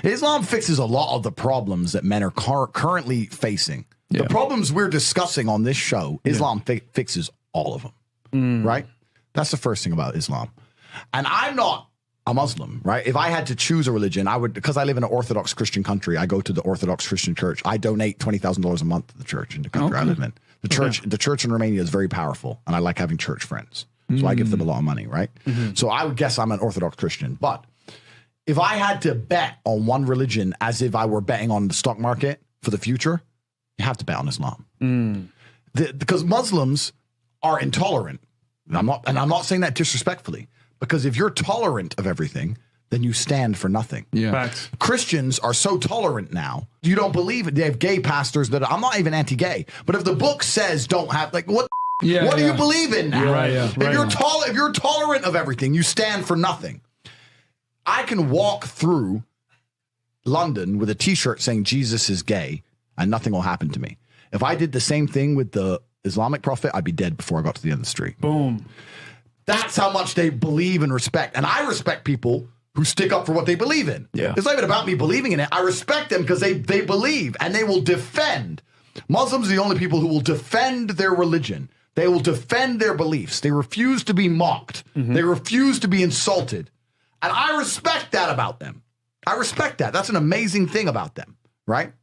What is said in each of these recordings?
Islam fixes a lot of the problems that men are currently facing. The problems we're discussing on this show, Islam fixes all of them, right? That's the first thing about Islam. And I'm not a Muslim, right? If I had to choose a religion, I would, because I live in an Orthodox Christian country, I go to the Orthodox Christian church. I donate $20,000 a month to the church in the country I live in. The church in Romania is very powerful, and I like having church friends. So I give them a lot of money, right? So I would guess I'm an Orthodox Christian. But if I had to bet on one religion as if I were betting on the stock market for the future, you have to bet on Islam. Because Muslims are intolerant. And I'm not saying that disrespectfully, because if you're tolerant of everything, then you stand for nothing. Facts. Christians are so tolerant now. You don't believe it. They have gay pastors that I'm not even anti-gay, but if the book says don't have, like, what do you believe in now? If you're tolerant of everything, you stand for nothing. I can walk through London with a t-shirt saying Jesus is gay and nothing will happen to me. If I did the same thing with the Islamic prophet, I'd be dead before I got to the end of the street. Boom. That's how much they believe and respect. And I respect people who stick up for what they believe in. It's not even about me believing in it. I respect them because they believe and they will defend. Muslims are the only people who will defend their religion. They will defend their beliefs. They refuse to be mocked. They refuse to be insulted. And I respect that about them. I respect that. That's an amazing thing about them, right?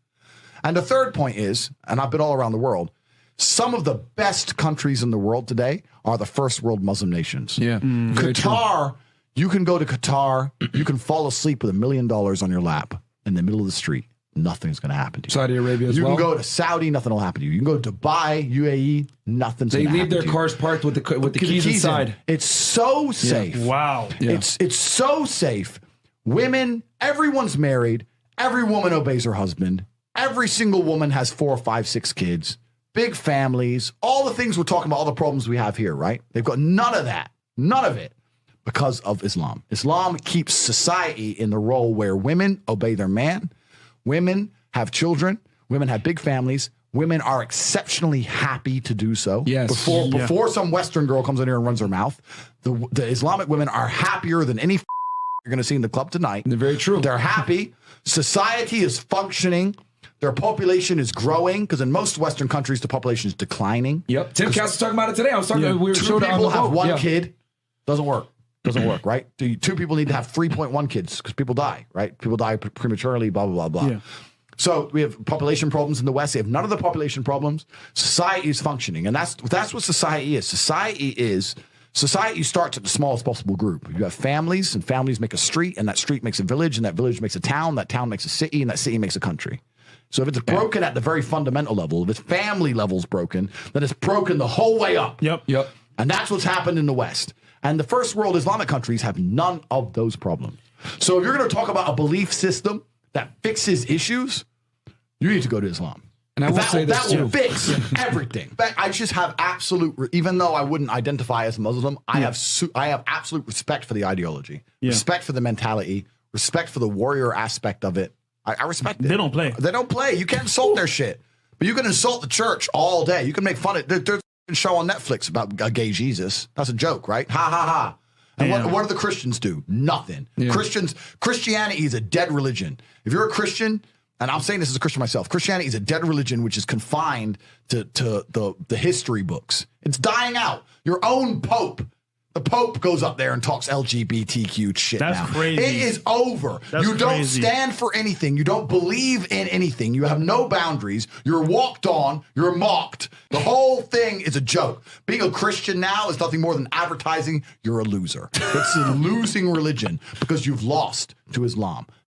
And the third point is, and I've been all around the world, some of the best countries in the world today are the first world Muslim nations. Qatar, you can go to Qatar, you can fall asleep with $1 million on your lap in the middle of the street. Nothing's going to happen to you. Saudi Arabia as well. You can go to Saudi, nothing will happen to you. You can go to Dubai, UAE, nothing's going to happen to you. They leave their cars parked with the keys inside. It's so safe. Wow. It's so safe. Women, everyone's married. Every woman obeys her husband. Every single woman has 4, 5, 6 kids. Big families. All the things we're talking about, all the problems we have here, right? They've got none of that. None of it. Because of Islam. Islam keeps society in the role where women obey their man. Women have children. Women have big families. Women are exceptionally happy to do so. Before some Western girl comes in here and runs her mouth, the Islamic women are happier than any you're going to see in the club tonight. They're very true. They're happy. Society is functioning. Their population is growing because in most Western countries, the population is declining. Yep. Tim Cass was talking about it today. I was talking. We were two people have one kid. Doesn't work. Doesn't work, right? Two people need to have 3.1 kids because people die, right? People die prematurely, blah, blah, blah, blah. So we have population problems in the West. They have none of the population problems. Society is functioning. And that's what society is. Society starts at the smallest possible group. You have families, and families make a street, and that street makes a village, and that village makes a town, that town makes a city, and that city makes a country. So if it's broken at the very fundamental level, if its family level's broken, then it's broken the whole way up. Yep. And that's what's happened in the West. And the first world Islamic countries have none of those problems. So if you're going to talk about a belief system that fixes issues, you need to go to Islam. And I will say this that will fix everything. I just have absolute, even though I wouldn't identify as Muslim, I have absolute respect for the ideology, respect for the mentality, respect for the warrior aspect of it. I respect it. They don't play. They don't play. You can't insult their shit. But you can insult the church all day. You can make fun of it. There's a show on Netflix about a gay Jesus. That's a joke, right? Ha, ha, ha. And what do the Christians do? Nothing. Yeah. Christianity is a dead religion. If you're a Christian, and I'm saying this as a Christian myself, Christianity is a dead religion which is confined to the history books. It's dying out. Your own Pope. The Pope goes up there and talks LGBTQ shit now. That's crazy. It is over. You don't stand for anything. You don't believe in anything. You have no boundaries. You're walked on. You're mocked. The whole thing is a joke. Being a Christian now is nothing more than advertising you're a loser. It's a losing religion because you've lost to Islam.